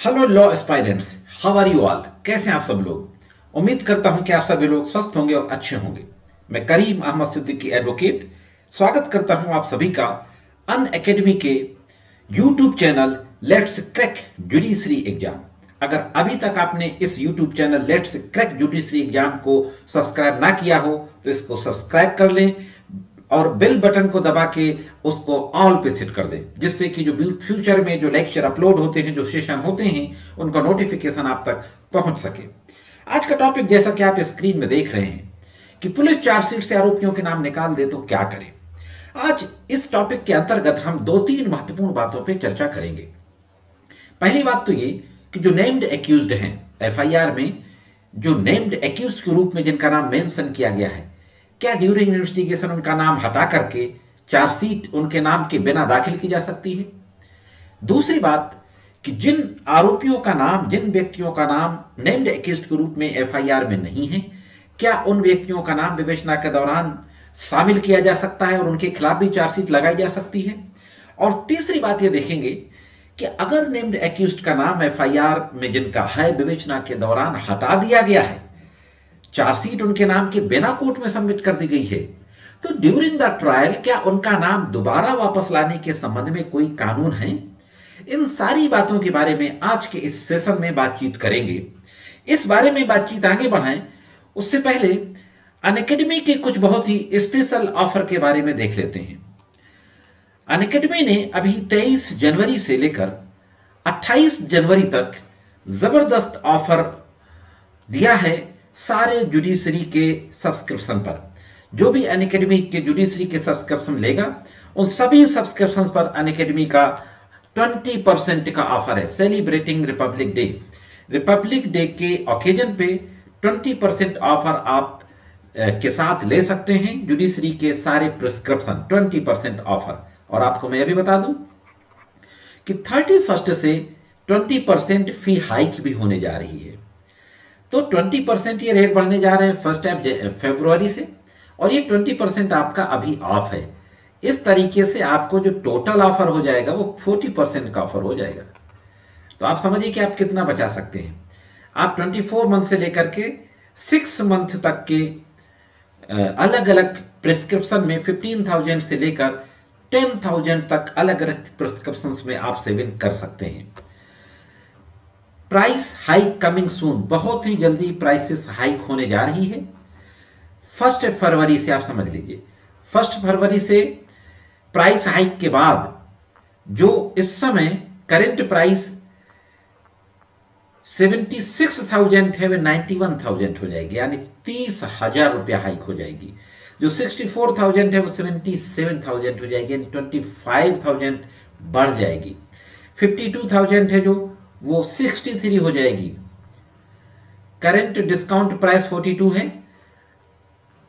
Hello law aspirants, how are you all. कैसे हैं आप सब लोग। उम्मीद करता हूं कि आप सभी लोग स्वस्थ होंगे और अच्छे होंगे। मैं करीम अहमद सिद्दीकी एडवोकेट स्वागत करता हूं आप सभी का अन एकेडमी के YouTube channel let's crack judiciary exam. अगर अभी तक आपने इस YouTube channel let's crack judiciary exam को सब्सक्राइब ना किया हो तो इसको सब्सक्राइब कर लें और बेल बटन को दबा के उसको ऑल पे सेट कर दें, जिससे कि जो फ्यूचर में जो लेक्चर अपलोड होते हैं, जो सेशन होते हैं, उनका नोटिफिकेशन आप तक पहुंच सके। आज का टॉपिक जैसा कि आप स्क्रीन में देख रहे हैं कि पुलिस चार्जशीट से आरोपियों के नाम निकाल दे तो क्या करें। आज इस टॉपिक के अंतर्गत हम 2-3 महत्वपूर्ण बातों पर चर्चा करेंगे। पहली बात तो ये कि जो नेम्ड एक्यूज्ड हैं एफआईआर में, जो नेम्ड एक्यूज्ड के रूप में जिनका नाम मेंशन किया गया है, क्या ड्यूरिंग इन्वेस्टिगेशन उनका नाम हटा करके चार्जशीट उनके नाम के बिना दाखिल की जा सकती है। दूसरी बात कि जिन आरोपियों का नाम, जिन व्यक्तियों का नाम नेम्ड एक्यूज्ड के रूप में एफआईआर में नहीं है, क्या उन व्यक्तियों का नाम विवेचना के दौरान शामिल किया जा सकता है और उनके खिलाफ भी चार्जशीट लगाई जा सकती है। और तीसरी बात यह देखेंगे कि अगर नेम्ड एक्यूज्ड का नाम एफआईआर में जिनका है विवेचना के दौरान हटा दिया गया है, चार्जशीट उनके नाम के बिना कोर्ट में सबमिट कर दी गई है, तो ड्यूरिंग द ट्रायल क्या उनका नाम दोबारा वापस लाने के संबंध में कोई कानून है। इन सारी बातों के बारे में आज के इस सेशन में बातचीत करेंगे। इस बारे में बातचीत आगे बढ़ाएं उससे पहले अनअकैडमी के कुछ बहुत ही स्पेशल ऑफर के बारे में देख लेते हैं। अनअकैडमी ने अभी 23 जनवरी से लेकर 28 जनवरी तक जबरदस्त ऑफर दिया है सारे जुडिशरी के सब्सक्रिप्शन पर। जो भी अनअकैडमी के जुडिशरी के सब्सक्रिप्शन लेगा, उन सभी सब्सक्रिप्शन पर अनअकैडमी का 20% का ऑफर है। Celebrating Republic day, Republic day के ओकेजन पे 20% ऑफर आप के साथ ले सकते हैं जुडिशरी के सारे प्रिस्क्रिप्शन। 20% ऑफर। और आपको मैं अभी बता दूं कि 31 से 20% फी हाइक भी होने जा रही है। तो 20% ये रेट बढ़ने जा रहे हैं 1 फरवरी से, और ये 20% आपका अभी ऑफ है। इस तरीके से आपको जो टोटल ऑफर हो जाएगा वो 40% का ऑफर हो जाएगा। तो आप समझिए कि आप कितना बचा सकते हैं। आप 24 मंथ से लेकर के 6 मंथ तक के अलग अलग प्रिस्क्रिप्शन में 15,000 से लेकर 10,000 तक अलग अलग प्रिस्क्रिप्शन में आप सेविंग कर सकते हैं। प्राइस हाइक कमिंग सून, बहुत ही जल्दी प्राइसेस हाइक होने जा रही है 1 फरवरी से। आप समझ लीजिए 1 फरवरी से प्राइस हाइक के बाद जो इस समय करंट प्राइस 76,000 है, वह 91,000 हो जाएगी, यानी 30,000 रुपया हाइक हो जाएगी। जो 64,000 है वो 77,000 हो जाएगी, यानी 25,000 बढ़ जाएगी। 52,000 है जो वो 63 हो जाएगी। करंट डिस्काउंट प्राइस 42 है,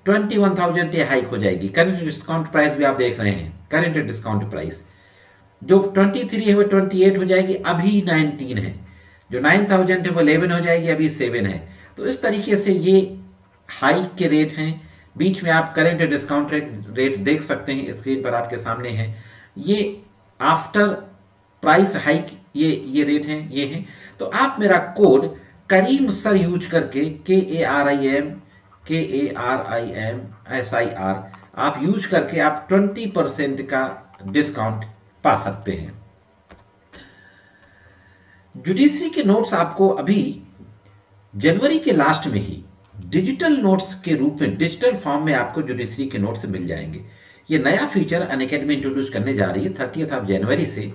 21,000 ये हाइक हो जाएगी। करंट डिस्काउंट प्राइस भी आप देख रहे हैं। करंट डिस्काउंट प्राइस जो 23 है वो 28 हो जाएगी, अभी 19 है। जो 9,000 है वो 11 हो जाएगी, अभी 7 है। तो इस तरीके से ये हाइक के रेट हैं। बीच में आप करंट डिस्काउंट रेट देख सकते हैं, स्क्रीन पर आपके सामने है। ये आफ्टर प्राइस हाइक ये रेट हैं, ये हैं। तो आप मेरा कोड करीम सर यूज करके KARIM आप यूज करके आप 20% का डिस्काउंट पा सकते हैं। जुडिशरी के नोट्स आपको अभी जनवरी के लास्ट में ही डिजिटल नोट्स के रूप में, डिजिटल फॉर्म में आपको जुडिशरी के नोट्स मिल जाएंगे। ये नया फीचर अनअकैडमी इंट्रोड्यूस करने जा रही है। 30 जनवरी से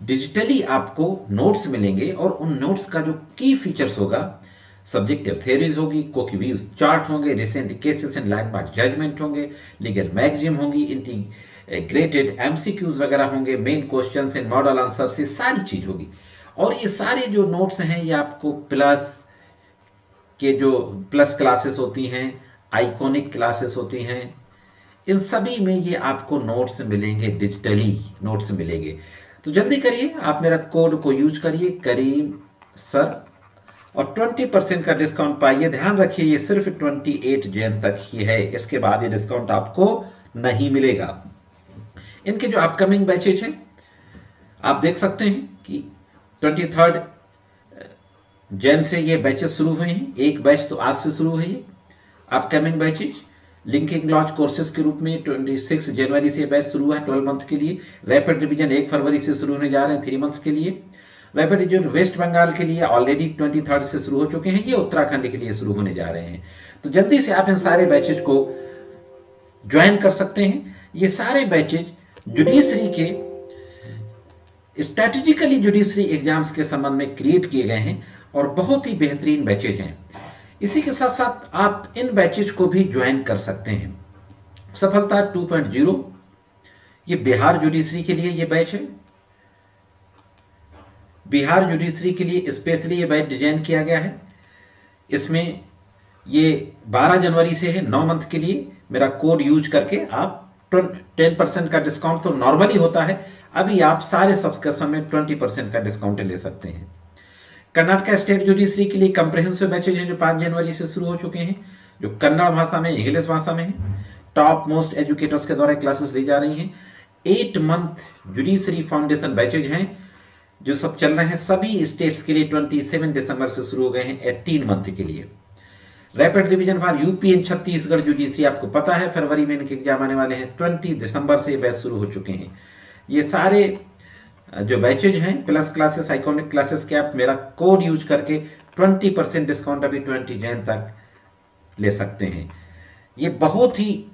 डिजिटली आपको नोट्स मिलेंगे और उन नोट्स का जो की फीचर्स होगा, सब्जेक्टिव थ्योरीज होगी, कोक्यूव्यूज चार्ट होंगे, recent cases and landmark judgement होंगे, लीगल मैगजीन होंगी, इंटीग्रेटेड एमसीक्यूज वगैरह होंगे, main questions and model answers, ये सारी चीज होगी। और ये सारे जो नोट्स हैं ये आपको प्लस के जो प्लस क्लासेस होती हैं, आइकॉनिक क्लासेस होती हैं, इन सभी में ये आपको नोट्स मिलेंगे, डिजिटली नोट्स मिलेंगे। तो जल्दी करिए, आप मेरा कोड को यूज करिए करीम सर और 20% का डिस्काउंट पाइए। ध्यान रखिए ये सिर्फ 28 जन तक ही है, इसके बाद ये डिस्काउंट आपको नहीं मिलेगा। इनके जो अपकमिंग बैचेज हैं आप देख सकते हैं कि 23 जैन से ये बैचेस शुरू हुए हैं। एक बैच तो आज से शुरू है, ये upcoming batches linking laws courses के रूप में 26 जनवरी से बैच शुरू हुआ है 12 मंथ के लिए। रैपिड रिवीजन 1 फरवरी से शुरू होने जा रहे हैं 3 मंथ्स के लिए। रैपिड रिवीजन वेस्ट बंगाल के लिए ऑलरेडी 23 से शुरू हो चुके हैं, ये उत्तराखंड के लिए शुरू होने जा रहे हैं। तो जल्दी से आप इन सारे बैचेज को ज्वाइन कर सकते हैं। ये सारे बैचेज जुडिशरी के स्ट्रेटेजिकली जुडिशरी एग्जाम्स के संबंध में क्रिएट किए गए हैं और बहुत ही बेहतरीन बैचेज हैं। इसी के साथ साथ आप इन बैचेज को भी ज्वाइन कर सकते हैं। सफलता 2.0 ये बिहार जुडिशरी के लिए ये बैच है। बिहार जुडिशरी के लिए स्पेशली ये बैच डिजाइन किया गया है। इसमें ये 12 जनवरी से है 9 मंथ के लिए। मेरा कोड यूज करके आप 10% का डिस्काउंट तो नॉर्मली होता है, अभी आप सारे सब्सक्रिप्शन में 20% का डिस्काउंट ले सकते हैं। कर्नाटक स्टेट जुडिशरी के लिए कंप्रिहेंसिव बैचेज हैं जो 5 जनवरी से शुरू हो चुके हैं, जो कन्नड़ भाषा में, इंग्लिश भाषा में है। टॉप मोस्ट एजुकेटर्स के द्वारा क्लासेस ली जा रही हैं। 8 मंथ जुडिशरी फाउंडेशन बैचेज हैं जो सब चल रहे हैं सभी स्टेट्स के लिए। 27 दिसंबर से शुरू हो गए हैं 18 मंथ के लिए। Rapid revision for UP and Chhattisgarh judiciary आपको पता है फरवरी में इनके एग्जाम आने वाले हैं। 20 दिसंबर से बैच शुरू हो चुके हैं। ये सारे जो बैचेज हैं प्लस क्लासेस, आइकॉनिक क्लासेस के आप मेरा कोड यूज करके 20% डिस्काउंट अभी 20 जैन तक ले सकते हैं। ये बहुत ही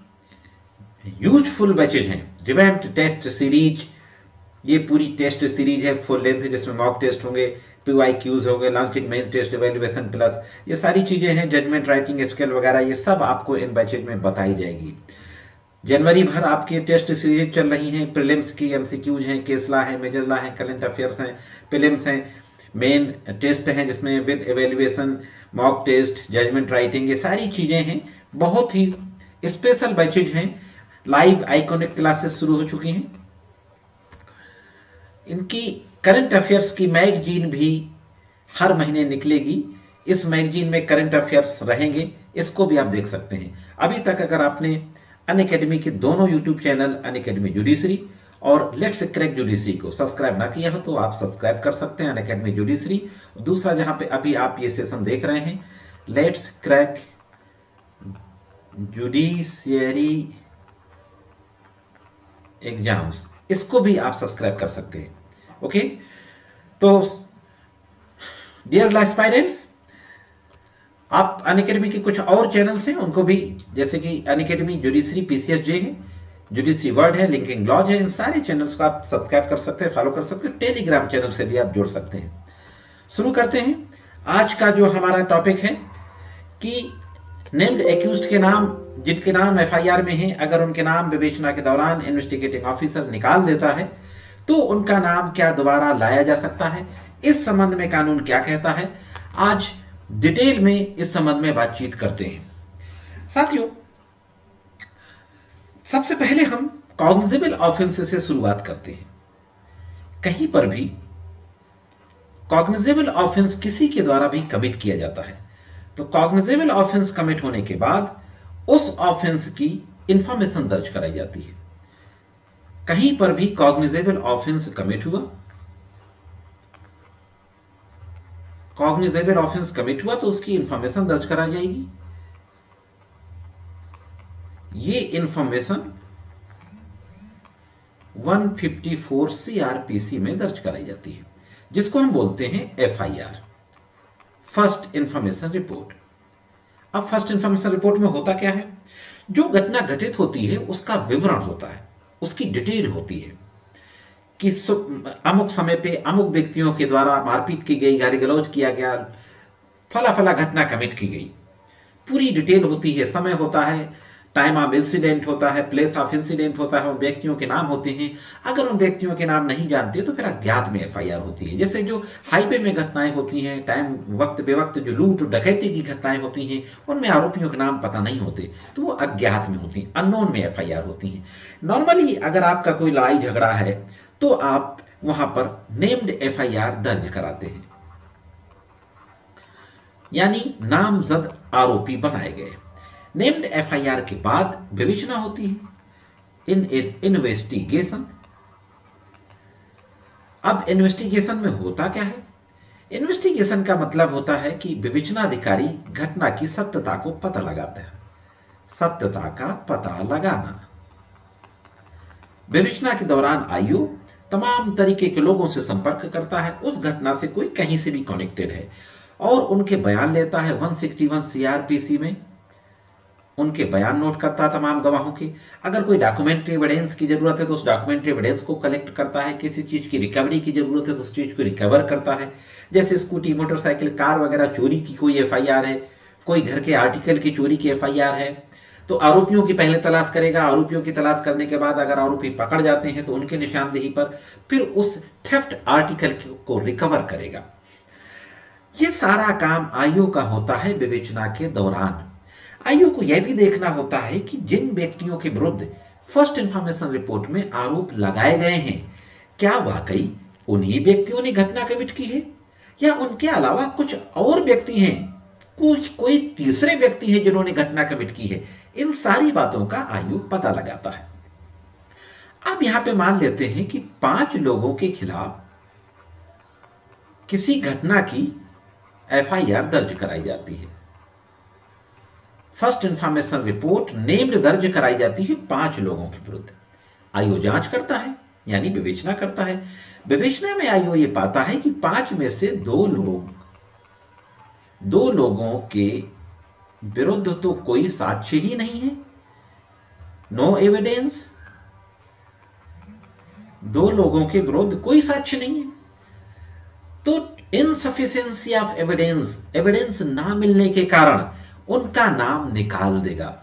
यूजफुल बैचेज हैं। रिवैम्प्ड टेस्ट सीरीज, ये पूरी टेस्ट सीरीज है फुल लेंथ जिसमें मॉक टेस्ट होंगे, PYQs होंगे, launching main test evaluation plus ये सारी चीजें हैं, जजमेंट राइटिंग स्किल वगैरह, ये सब आपको इन बैचेज में बताई जाएगी। जनवरी भर आपकी टेस्ट सीरीज चल रही हैं। प्रीलिम्स की MCQs हैं, केस लॉ है, मेजर लॉ है, करंट अफेयर्स हैं, प्रीलिम्स हैं, मेन टेस्ट हैं जिसमें with evaluation, mock test, judgement writing, ये सारी चीजें हैं। बहुत ही स्पेशल बैचेज हैं। लाइव आइकॉनिक क्लासेस शुरू हो चुकी हैं। इनकी करंट अफेयर्स की मैगजीन भी हर महीने निकलेगी। इस मैगजीन में करंट अफेयर्स रहेंगे, इसको भी आप देख सकते हैं। अभी तक अगर आपने अनअकैडमी के दोनों यूट्यूब चैनल अनअकैडमी जुडिशरी और लेट्स क्रैक जुडिशरी को सब्सक्राइब ना किया हो तो आप सब्सक्राइब कर सकते हैं अनअकैडमी जुडिशरी। दूसरा जहां पे अभी आप ये सेशन देख रहे हैं लेट्स क्रैक जुडिशरी एग्जाम्स, इसको भी आप सब्सक्राइब कर सकते हैं। ओके, तो डियर एस्पायरेंट्स, आप अनअकैडमी के कुछ और चैनल्स हैं उनको भी, जैसे कि अनअकैडमी जुडिशरी PCSJ है, जुडिशरी वर्ल्ड है, लिंकिंग लॉज है, इन सारे चैनल्स को आप सब्सक्राइब कर सकते हैं, फॉलो कर सकते हैं। टेलीग्राम चैनल से भी आप जुड़ सकते हैं। शुरू करते हैं। आज का जो हमारा टॉपिक है कि नेम्ड एक्यूज्ड के नाम, जिनके नाम FIR में है, अगर उनके नाम विवेचना के दौरान इन्वेस्टिगेटिंग ऑफिसर निकाल देता है तो उनका नाम क्या दोबारा लाया जा सकता है, इस संबंध में कानून क्या कहता है, आज डिटेल में इस संबंध में बातचीत करते हैं। साथियों, सबसे पहले हम कॉग्निजेबल ऑफेंस से शुरुआत करते हैं। कहीं पर भी कॉग्निजेबल ऑफेंस किसी के द्वारा भी कमिट किया जाता है तो कॉग्निजेबल ऑफेंस कमिट होने के बाद उस ऑफेंस की इंफॉर्मेशन दर्ज कराई जाती है। कहीं पर भी कॉग्निजेबल ऑफेंस कमिट हुआ, कॉग्निजेबल ऑफेंस कमिट हुआ तो उसकी इंफॉर्मेशन दर्ज कराई जाएगी। ये इंफॉर्मेशन 154 CRPC में दर्ज कराई जाती है, जिसको हम बोलते हैं FIR, फर्स्ट इंफॉर्मेशन रिपोर्ट। अब फर्स्ट इंफॉर्मेशन रिपोर्ट में होता क्या है, जो घटना घटित होती है उसका विवरण होता है, उसकी डिटेल होती है कि अमुक समय पे अमुक व्यक्तियों के द्वारा मारपीट की गई, गाली गलौज किया गया, फला फला घटना कमिट की गई, पूरी डिटेल होती है। समय होता है, टाइम ऑफ इंसिडेंट होता है, प्लेस ऑफ इंसिडेंट होता है, उन व्यक्तियों के नाम होते हैं। अगर उन व्यक्तियों के नाम नहीं जानते तो फिर अज्ञात में FIR होती है। जैसे जो हाईवे में घटनाएं होती हैं, टाइम वक्त बेवक्त जो लूट डकैती की घटनाएं होती हैं, उनमें आरोपियों के नाम पता नहीं होते तो वो अज्ञात में होती हैं, अननोन में FIR होती हैं। नॉर्मली अगर आपका कोई लड़ाई झगड़ा है तो आप वहां पर नेम्ड FIR दर्ज कराते हैं, यानी नामजद आरोपी बनाए गए। नेम्ड FIR के बाद विवेचना होती है, इन्वेस्टिगेशन। अब इन्वेस्टिगेशन में होता क्या है, इन्वेस्टिगेशन का मतलब होता है कि विवेचनाधिकारी घटना की सत्यता को पता लगाते हैं। सत्यता का पता लगाना। विवेचना के दौरान आयोग तमाम तरीके के लोगों से संपर्क करता है, उस घटना से कोई कहीं से भी कनेक्टेड है, और उनके बयान लेता है। 161 सीआरपीसी में उनके बयान नोट करता है तमाम गवाहों के। अगर कोई डॉक्यूमेंट्री एविडेंस की जरूरत है तो उस डॉक्यूमेंट्री एविडेंस को कलेक्ट करता है। किसी चीज की रिकवरी की जरूरत है तो उस चीज को रिकवर करता है। जैसे स्कूटी, मोटरसाइकिल, कार वगैरह चोरी की कोई एफआईआर है, कोई घर के आर्टिकल की चोरी की एफआईआर है, तो आरोपियों की पहले तलाश करेगा। आरोपियों की तलाश करने के बाद अगर आरोपी पकड़ जाते हैं तो उनके निशानदेही पर फिर उस थेफ्ट आर्टिकल को रिकवर करेगा। यह सारा काम आयोग का होता है विवेचना के दौरान। आयोग को यह भी देखना होता है कि जिन व्यक्तियों के विरुद्ध फर्स्ट इंफॉर्मेशन रिपोर्ट में आरोप लगाए गए हैं, क्या वाकई उन्हीं व्यक्तियों ने घटना कमिट की है, या उनके अलावा कुछ और व्यक्ति हैं, कोई तीसरे व्यक्ति हैं जिन्होंने घटना कमिट की है। इन सारी बातों का आयोग पता लगाता है। अब यहां पे मान लेते हैं कि 5 लोगों के खिलाफ किसी घटना की एफआईआर दर्ज कराई जाती है। फर्स्ट इंफॉर्मेशन रिपोर्ट नेम्ड दर्ज कराई जाती है 5 लोगों के विरुद्ध। आयोग जांच करता है, यानी विवेचना करता है। विवेचना में आयोग ये पाता है कि 5 में से 2 लोगों के विरुद्ध तो कोई साक्ष्य ही नहीं है, नो एविडेंस। 2 लोगों के विरुद्ध कोई साक्ष्य नहीं है, तो इनसफिशिएंसी ऑफ एविडेंस, एविडेंस ना मिलने के कारण उनका नाम निकाल देगा।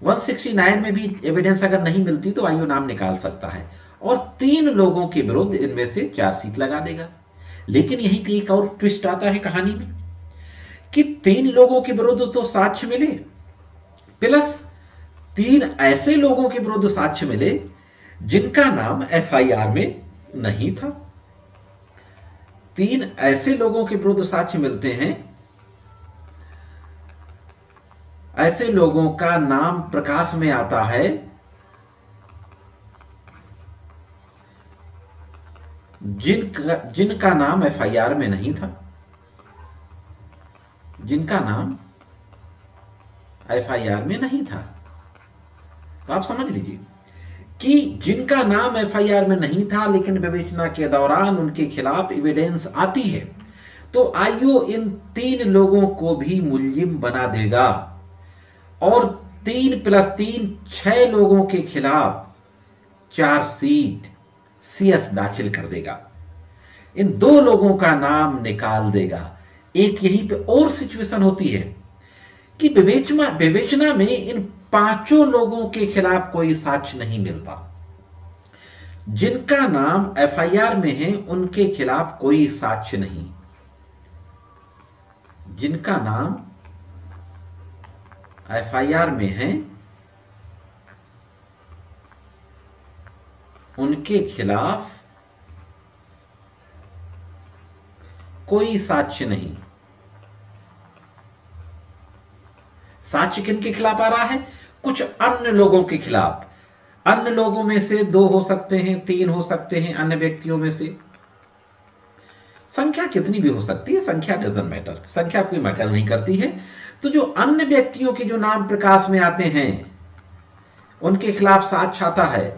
169 में भी एविडेंस अगर नहीं मिलती तो आयोग नाम निकाल सकता है, और 3 लोगों के विरुद्ध इनमें से चार्जशीट लगा देगा। लेकिन यहीं पे एक और ट्विस्ट आता है कहानी में कि 3 लोगों के विरुद्ध तो साक्ष्य मिले, प्लस 3 ऐसे लोगों के विरुद्ध साक्ष्य मिले जिनका नाम एफआईआर में नहीं था। 3 ऐसे लोगों के विरुद्ध साक्ष्य मिलते हैं, ऐसे लोगों का नाम प्रकाश में आता है जिनका नाम एफआईआर में नहीं था। जिनका नाम एफआईआर में नहीं था। तो आप समझ लीजिए कि जिनका नाम एफआईआर में नहीं था, लेकिन विवेचना के दौरान उनके खिलाफ एविडेंस आती है, तो आयोग इन 3 लोगों को भी मुलजिम बना देगा, और 3 + 3 6 लोगों के खिलाफ चार्जशीट सीएस दाखिल कर देगा। इन 2 लोगों का नाम निकाल देगा। एक यहीं पे और सिचुएशन होती है कि विवेचना में इन 5 लोगों के खिलाफ कोई साक्ष्य नहीं मिलता। जिनका नाम एफआईआर में है उनके खिलाफ कोई साक्ष्य नहीं। जिनका नाम एफआईआर में है उनके खिलाफ कोई साक्ष्य नहीं। साक्ष्य किनके खिलाफ आ रहा है? कुछ अन्य लोगों के खिलाफ। अन्य लोगों में से 2 हो सकते हैं, 3 हो सकते हैं, अन्य व्यक्तियों में से संख्या कितनी भी हो सकती है, संख्या डजंट मैटर, संख्या कोई मैटर नहीं करती है। तो जो अन्य व्यक्तियों के जो नाम प्रकाश में आते हैं उनके खिलाफ साक्ष्य आता है,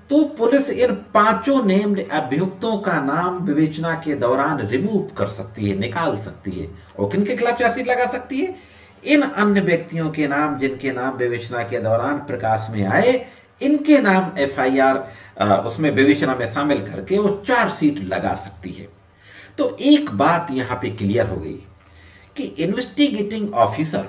तो पुलिस इन 5 नेम्ड अभियुक्तों का नाम विवेचना के दौरान रिमूव कर सकती है, निकाल सकती है, और किनके खिलाफ चार्जशीट लगा सकती है? इन अन्य व्यक्तियों के नाम जिनके नाम विवेचना के दौरान प्रकाश में आए, इनके नाम एफआईआर उसमें विवेचना में शामिल करके वो चार्जशीट लगा सकती है। तो एक बात यहां पे क्लियर हो गई कि इन्वेस्टिगेटिंग ऑफिसर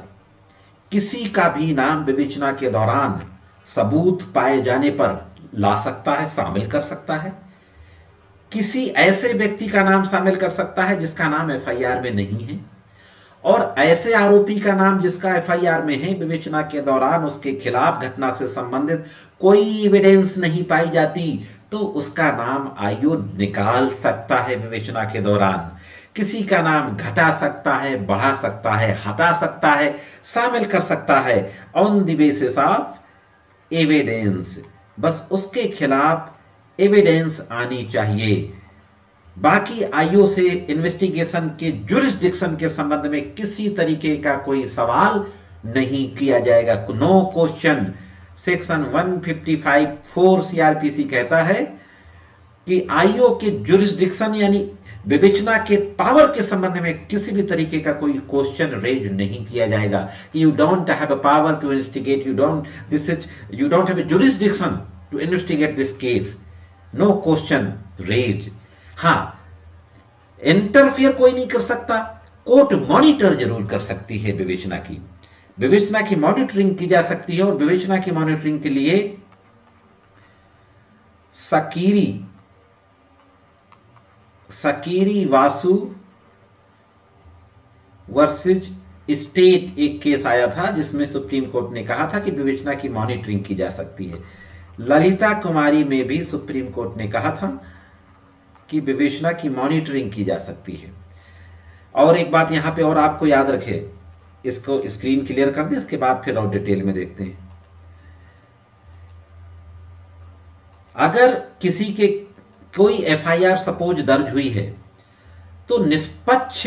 किसी का भी नाम विवेचना के दौरान सबूत पाए जाने पर ला सकता है, शामिल कर सकता है। किसी ऐसे व्यक्ति का नाम शामिल कर सकता है जिसका नाम एफआईआर में नहीं है, और ऐसे आरोपी का नाम जिसका एफआईआर में है, विवेचना के दौरान उसके खिलाफ घटना से संबंधित कोई एविडेंस नहीं पाई जाती, तो उसका नाम आयोग निकाल सकता है विवेचना के दौरान। किसी का नाम घटा सकता है, बढ़ा सकता है, हटा सकता है, शामिल कर सकता है, on the basis of evidence. बस उसके खिलाफ एविडेंस आनी चाहिए। बाकी आईओ से इन्वेस्टिगेशन के जुरिस्डिक्शन के संबंध में किसी तरीके का कोई सवाल नहीं किया जाएगा। No question. सेक्शन 155(4) सीआरपीसी कहता है कि आईओ के जुरिस्डिक्शन यानी विवेचना के पावर के संबंध में किसी भी तरीके का कोई क्वेश्चन रेज नहीं किया जाएगा कि you don't have a power to investigate, you don't have a jurisdiction to investigate this case. No question raise. हां, इंटरफियर कोई नहीं कर सकता, कोर्ट मॉनिटर जरूर कर सकती है विवेचना की। विवेचना की मॉनिटरिंग की जा सकती है और विवेचना की मॉनिटरिंग के लिए सकीरी वासु वर्सेज स्टेट एक केस आया था जिसमें सुप्रीम कोर्ट ने कहा था कि विवेचना की मॉनिटरिंग की जा सकती है। ललिता कुमारी में भी सुप्रीम कोर्ट ने कहा था कि विवेचना की मॉनिटरिंग की जा सकती है। और एक बात यहां पे और आपको याद रखे, इसको स्क्रीन क्लियर कर दें, इसके बाद फिर और डिटेल में देखते हैं। अगर किसी के कोई एफआईआर सपोज दर्ज हुई है तो निष्पक्ष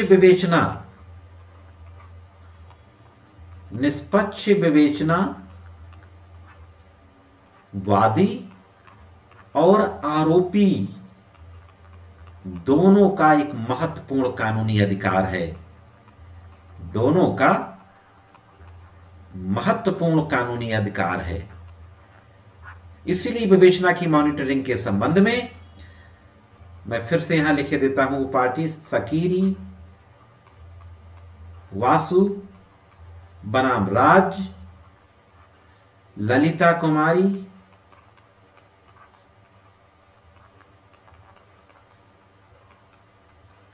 विवेचना वादी और आरोपी दोनों का एक महत्वपूर्ण कानूनी अधिकार है। दोनों का महत्वपूर्ण कानूनी अधिकार है। इसीलिए विवेचना की मॉनिटरिंग के संबंध में मैं फिर से यहां लिखे देता हूं पार्टी सकीरी वासु बनाम राज, ललिता कुमारी,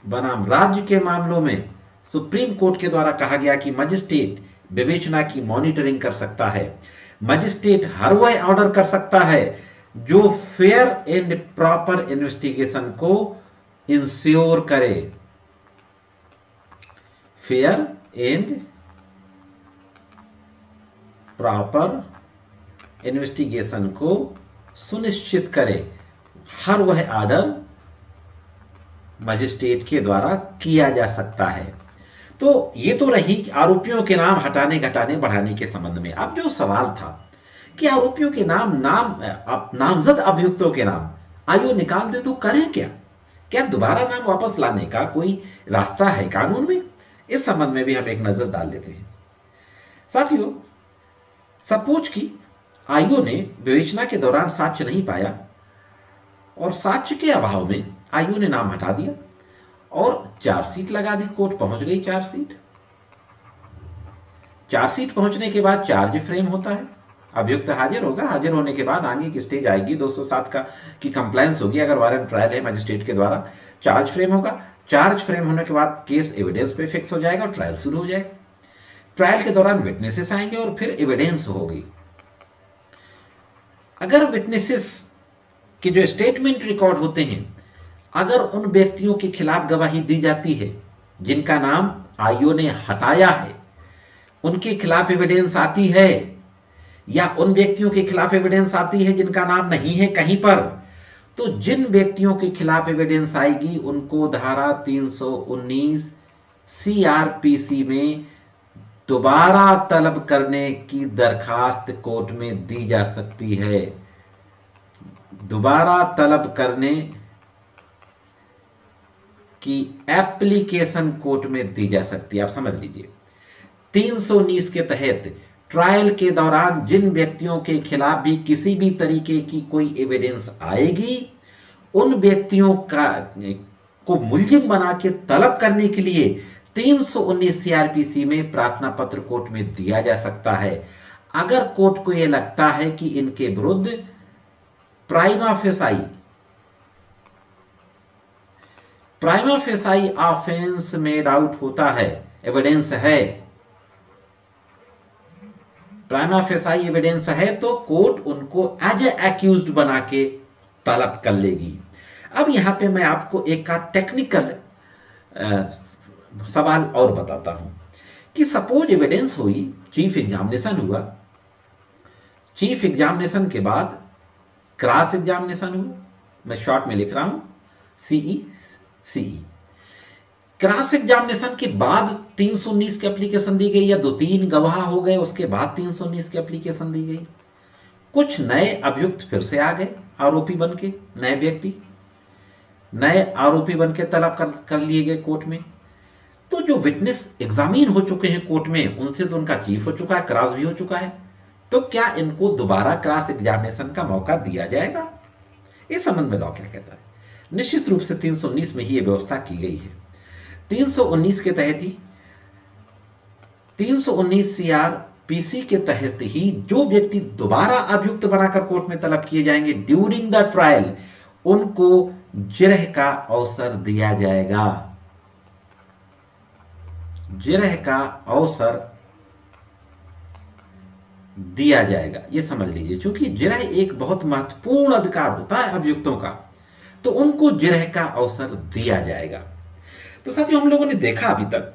बनाम राज्य के मामलों में सुप्रीम कोर्ट के द्वारा कहा गया कि मजिस्ट्रेट विवेचना की मॉनिटरिंग कर सकता है। मजिस्ट्रेट हर वह ऑर्डर कर सकता है जो फेयर एंड प्रॉपर इन्वेस्टिगेशन को इंश्योर करे। फेयर एंड प्रॉपर इन्वेस्टिगेशन को सुनिश्चित करे। हर वह ऑर्डर मजिस्ट्रेट के द्वारा किया जा सकता है। तो ये तो रही आरोपियों के नाम हटाने, घटाने, बढ़ाने के संबंध में। अब जो सवाल था कि आरोपियों के नामजद अभियुक्तों के नाम आयोग निकाल दे तो करें क्या? क्या दोबारा नाम वापस लाने का कोई रास्ता है कानून में? इस संबंध में भी हम एक नजर डाल लेते हैं। साथियों, सपोज कि आयोग ने विवेचना के दौरान साक्ष्य नहीं पाया और साक्ष्य के अभाव में आयोग ने नाम हटा दिया और चार्जशीट लगा दी। कोर्ट पहुंच गई चार्जशीट पहुंचने के बाद चार्ज फ्रेम होता है, अभियुक्त हाजिर होगा। हाजिर होने के बाद आगे की स्टेज आएगी 207 की कंप्लायंस होगी। अगर वारंट ट्रायल है मजिस्ट्रेट के द्वारा, चार्ज फ्रेम होगा। चार्ज फ्रेम होने के बाद केस एविडेंस पे फिक्स हो जाएगा और ट्रायल शुरू हो जाएगा। ट्रायल के दौरान विटनेसेस आएंगे और फिर एविडेंस होगी। अगर विटनेसेस के जो स्टेटमेंट रिकॉर्ड होते हैं, अगर उन व्यक्तियों के खिलाफ गवाही दी जाती है जिनका नाम आयोग ने हटाया है, उनके खिलाफ एविडेंस आती है, या उन व्यक्तियों के खिलाफ एविडेंस आती है जिनका नाम नहीं है कहीं पर, तो जिन व्यक्तियों के खिलाफ एविडेंस आएगी उनको धारा 319 सीआरपीसी में दोबारा तलब करने की दरखास्त कोर्ट में दी जा सकती है। दोबारा तलब करने की एप्लीकेशन कोर्ट में दी जा सकती है। आप समझ लीजिए, 319 के तहत ट्रायल के दौरान जिन व्यक्तियों के खिलाफ भी किसी भी तरीके की कोई एविडेंस आएगी, उन व्यक्तियों को मुलजिम बना के तलब करने के लिए 319 सीआरपीसी में प्रार्थना पत्र कोर्ट में दिया जा सकता है। अगर कोर्ट को यह लगता है कि इनके विरुद्ध prima facie offence made out होता है, एविडेंस है, प्राइमा फेसाई एविडेंस है, तो कोर्ट उनको एज ए एक्यूज्ड बना के तलब कर लेगी। अब यहां पे मैं आपको एक का टेक्निकल सवाल और बताता हूं कि सपोज एविडेंस हुई, चीफ एग्जामिनेशन हुआ, चीफ एग्जामिनेशन के बाद क्रॉस एग्जामिनेशन हुआ, मैं शॉर्ट में लिख रहा हूं, सीई सीई। क्रॉस एग्जामिनेशन के बाद 319 की एप्लीकेशन दी गई या 2-3 गवाह हो गए उसके बाद 319 की एप्लीकेशन दी गई। कुछ नए अभियुक्त फिर से आ गए, आरोपी बन के, नए व्यक्ति नए आरोपी बन के तलब कर लिए गए कोर्ट में। तो जो विटनेस एग्जामिन हो चुके हैं कोर्ट में, उनसे तो उनका चीफ हो चुका है, क्रॉस भी हो चुका है, तो क्या इनको दोबारा क्रॉस एग्जामिनेशन का मौका दिया जाएगा? इस संबंध में लॉ क्या कहता है? निश्चित रूप से 319 में ही यह व्यवस्था की गई है। 319 के तहत ही 319 सीआर पीसी के तहत ही जो व्यक्ति दोबारा अभियुक्त बनाकर कोर्ट में तलब किए जाएंगे ड्यूरिंग द ट्रायल, उनको जिरह का अवसर दिया जाएगा। जिरह का अवसर दिया जाएगा, ये समझ लीजिए। क्योंकि जिरह एक बहुत महत्वपूर्ण अधिकार होता है अभियुक्तों का, तो उनको जिरह का अवसर दिया जाएगा। तो साथियों, हम लोगों ने देखा अभी तक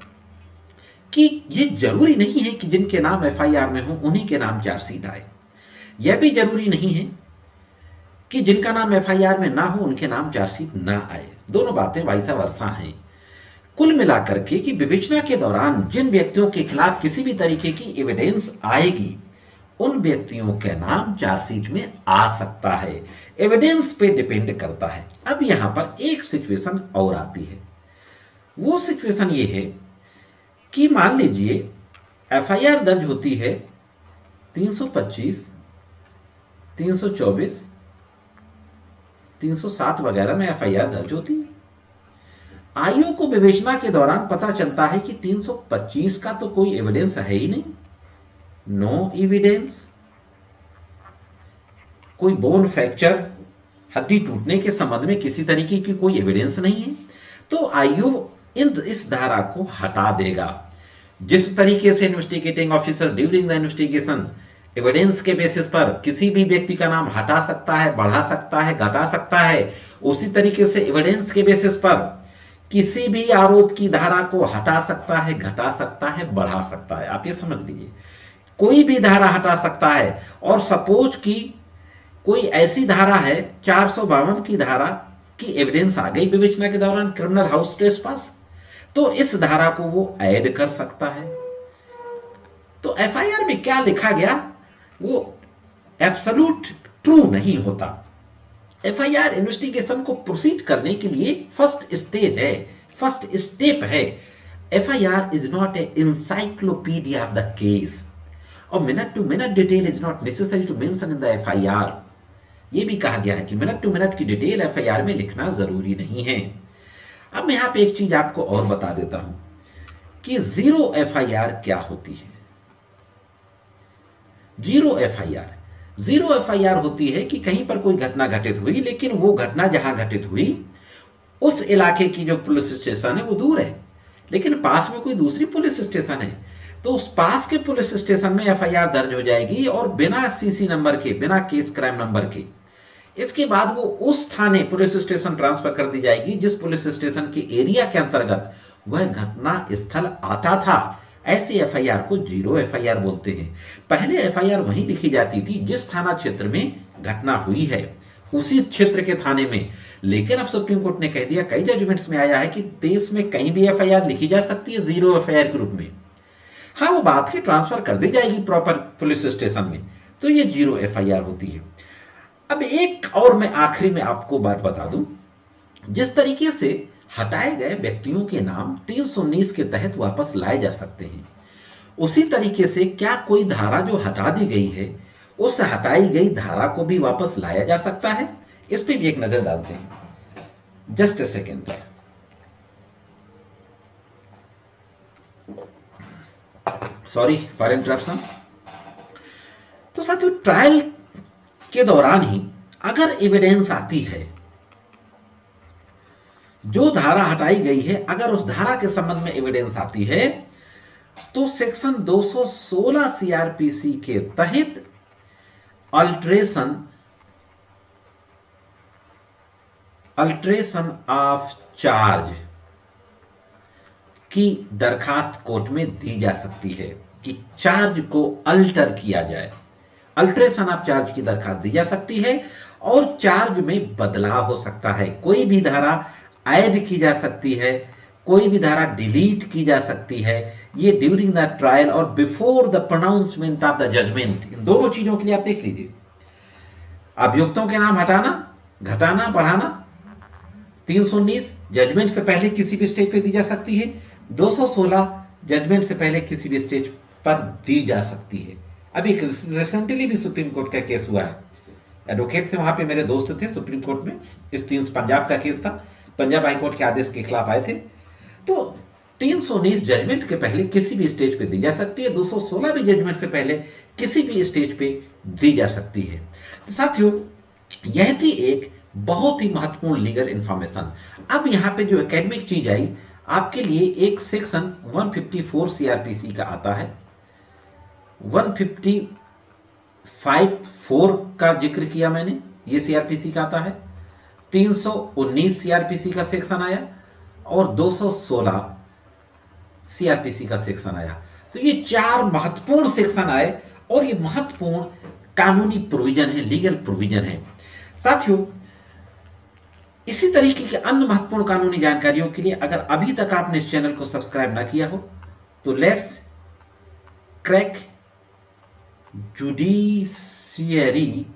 कि ये जरूरी नहीं है कि जिनके नाम एफआईआर में हो उन्हीं के नाम चार्जशीट आए। यह भी जरूरी नहीं है कि जिनका नाम एफआईआर में ना हो उनके नाम चार्जशीट ना आए। दोनों बातें वाइसा वर्सा हैं। कुल मिलाकर के कि विवेचना के दौरान जिन व्यक्तियों के खिलाफ किसी भी तरीके की एविडेंस आएगी, उन व्यक्तियों के नाम चार्जशीट में आ सकता है। एविडेंस पे डिपेंड करता है। अब यहां पर एक सिचुएशन और आती है। वो सिचुएशन ये है कि मान लीजिए एफआईआर दर्ज होती है 325, 324, 307 वगैरह में एफआईआर दर्ज होती है। आयोग को विवेचना के दौरान पता चलता है कि 325 का तो कोई एविडेंस है ही नहीं, नो एविडेंस। कोई बोन फ्रैक्चर, हड्डी टूटने के संबंध में किसी तरीके की कोई एविडेंस नहीं है, तो आयोग इस धारा को हटा देगा। जिस तरीके से investigating officer during the investigation evidence के बेसिस पर किसी भी व्यक्ति का नाम हटा सकता है, बढ़ा सकता है, घटा सकता है, उसी तरीके से एविडेंस के बेसिस पर किसी भी आरोप की धारा को हटा सकता है, घटा सकता है, बढ़ा सकता है। आप ये समझ लीजिए, कोई भी धारा हटा सकता है। और सपोज कि कोई ऐसी धारा है 452 की धारा की एविडेंस आ गई विवेचना के दौरान, क्रिमिनल हाउस ट्रेसपास, तो इस धारा को वो ऐड कर सकता है। तो एफआईआर में क्या लिखा गया वो एब्सोल्यूट ट्रू नहीं होता। एफआईआर इन्वेस्टिगेशन को प्रोसीड करने के लिए फर्स्ट स्टेज है, फर्स्ट स्टेप है। FIR is not a encyclopedia of the case और minute to minute detail is not necessary to mention in the FIR. यह भी कहा गया है कि मिनट टू मिनट की डिटेल एफआईआर में लिखना जरूरी नहीं है। अब मैं यहां पे एक चीज आपको और बता देता हूं कि जीरो एफआईआर क्या होती है। जीरो एफआईआर होती है कि कहीं पर कोई घटना घटित हुई, लेकिन वो घटना जहां घटित हुई उस इलाके की जो पुलिस स्टेशन है वो दूर है, लेकिन पास में कोई दूसरी पुलिस स्टेशन है, तो उस पास के पुलिस स्टेशन में एफआईआर दर्ज हो जाएगी और बिना सीसी नंबर के, बिना केस क्राइम नंबर के। इसके बाद वो उस थाने पुलिस स्टेशन ट्रांसफर कर दी जाएगी जिस पुलिस स्टेशन के एरिया के अंतर्गत वह घटना स्थल आता था। ऐसे एफआईआर को जीरो एफआईआर बोलते हैं। पहले एफआईआर वहीं लिखी जाती थी जिस थाना क्षेत्र में घटना हुई है, उसी क्षेत्र के थाने में। लेकिन अब सुप्रीम कोर्ट ने कह दिया, कई जजमेंट्स में आया है कि देश में कहीं भी एफआईआर लिखी जा सकती है जीरो एफआईआर के रूप में। हाँ, वो बात की ट्रांसफर कर दी जाएगी प्रॉपर पुलिस स्टेशन में, तो ये जीरो एफआईआर होती है। अब एक और मैं आखिरी में आपको बात बता दूं, जिस तरीके से हटाए गए व्यक्तियों के नाम 319 के तहत वापस लाए जा सकते हैं, उसी तरीके से क्या कोई धारा जो हटा दी गई है उस हटाई गई धारा को भी वापस लाया जा सकता है? इस पे भी एक नजर डालते हैं। Just a second. Sorry for interruption. तो साथियों, ट्रायल के दौरान ही अगर एविडेंस आती है, जो धारा हटाई गई है, अगर उस धारा के संबंध में एविडेंस आती है, तो सेक्शन 216 सीआरपीसी के तहत अल्ट्रेशन ऑफ चार्ज की दरखास्त कोर्ट में दी जा सकती है कि चार्ज को अल्टर किया जाए। अल्ट्रेशन ऑफ चार्ज की दरखास्त दी जा सकती है और चार्ज में बदलाव हो सकता है। कोई भी धारा ऐड की जा सकती है, कोई भी धारा डिलीट की जा सकती है, ये ड्यूरिंग द ट्रायल और before the pronouncement of the judgment, इन दोनों चीजों के लिए आप देख लीजिए। अभियुक्तों के नाम हटाना, घटाना, बढ़ाना। 319 जजमेंट से पहले किसी भी स्टेज पे दी जा सकती है। 216 जजमेंट से पहले किसी भी स्टेज पर दी जा सकती है। अभी रिसेंटली भी सुप्रीम कोर्ट का केस हुआ है, एडवोकेट थे वहां पे, मेरे दोस्त थे सुप्रीम कोर्ट में, इस 3 पंजाब का केस था, पंजाब हाईकोर्ट के आदेश के खिलाफ आए थे। तो 319 जजमेंट के पहले किसी भी स्टेज पे दी जा सकती है, 216 भी जजमेंट से पहले किसी भी स्टेज पे दी जा सकती है। तो साथियों, यह थी एक बहुत ही महत्वपूर्ण लीगल इंफॉर्मेशन। अब यहां पे जो एकेडमिक चीज आई आपके लिए, एक सेक्शन 154 सीआरपीसी का आता है, 155(4) का जिक्र किया मैंने, ये सीआरपीसी का आता है, 319 सीआरपीसी का सेक्शन आया और 216 सीआरपीसी का सेक्शन आया। तो ये 4 महत्वपूर्ण सेक्शन आए और ये महत्वपूर्ण कानूनी प्रोविजन है, लीगल प्रोविजन है। साथियों, इसी तरीके के अन्य महत्वपूर्ण कानूनी जानकारियों के लिए अगर अभी तक आपने इस चैनल को सब्सक्राइब ना किया हो तो लेट्स क्रैक जुडिशियरी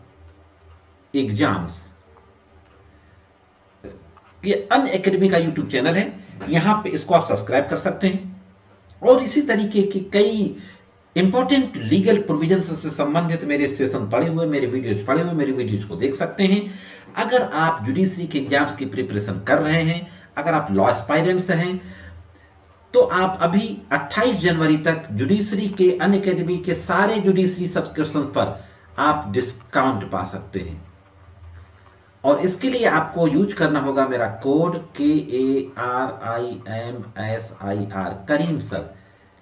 एग्जाम्स, ये अनएकेडमी का यूट्यूब चैनल है, यहां पे इसको आप सब्सक्राइब कर सकते हैं और इसी तरीके के कई इंपॉर्टेंट लीगल प्रोविजंस से संबंधित मेरे सेशन पढ़े हुए, मेरे वीडियोज को देख सकते हैं। अगर आप जुडिशरी के एग्जाम्स की प्रिपरेशन कर रहे हैं, अगर आप लॉ एस्पायरेंट्स हैं, तो आप अभी 28 जनवरी तक जुडिशरी के अनएकेडमी के सारे जुडिशरी सब्सक्रिप्शन पर आप डिस्काउंट पा सकते हैं। और इसके लिए आपको यूज करना होगा मेरा कोड KARIMSIR,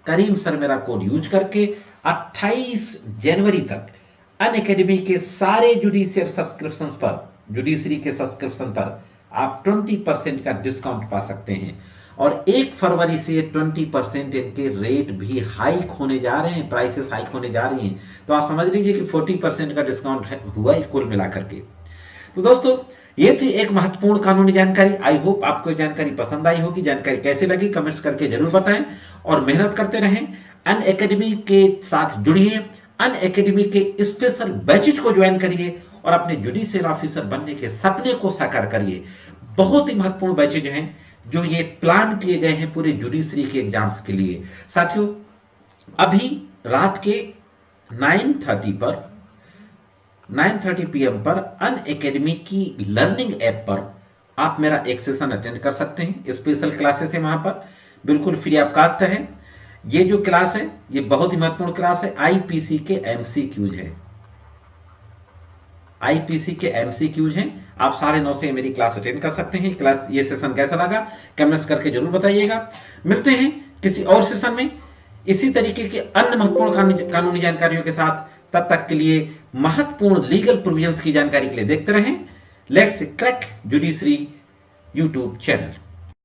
करीम सर मेरा कोड यूज करके 28 जनवरी तक अनएकेडमी के सारे जुडिशियल सब्सक्रिप्शंस पर, जुडिशरी के सब्सक्रिप्शन पर आप 20% का डिस्काउंट पा सकते हैं। और 1 फरवरी से 20% इनके रेट भी हाइक होने जा रहे हैं, प्राइसेस हाइक होने जा रही हैं। तो आप समझ लीजिए कि 40% का डिस्काउंट हुआ है कुल मिलाकर के। तो दोस्तों, ये थी एक महत्वपूर्ण कानूनी जानकारी। आई होप आपको जानकारी पसंद आई होगी। जानकारी कैसे लगी कमेंट्स करके जरूर बताएं और मेहनत करते रहें। अनएकेडमी के साथ जुड़िए, अनएकेडमी के स्पेशल बैचेज को ज्वाइन करिए और अपने जुडिशियल ऑफिसर बनने के सपने को साकार करिए। बहुत ही महत्वपूर्ण बैचेज हैं जो ये प्लान किए गए हैं पूरे जुडिशरी के एग्जाम्स के लिए। साथियों, अभी रात के 9:30 PM पर अनएकेडमी की लर्निंग ऐप पर आप मेरा एक सेशन अटेंड कर सकते हैं। स्पेशल क्लासेस है वहां पर, बिल्कुल फ्री ऑफ कास्ट है। ये जो क्लास है ये बहुत ही महत्वपूर्ण क्लास है, आईपीसी के एमसीक्यूज है, आईपीसी के एमसीक्यूज हैं। आप 9:30 से मेरी क्लास अटेंड कर सकते हैं। क्लास, ये सेशन कैसा लगा कमेंट्स करके जरूर बताइएगा। मिलते हैं किसी और सेशन में इसी तरीके के अन्य महत्वपूर्ण कानूनी जानकारियों के साथ। तब तक के लिए महत्वपूर्ण लीगल प्रोविजंस की जानकारी के लिए देखते रहें let's crack judiciary YouTube channel.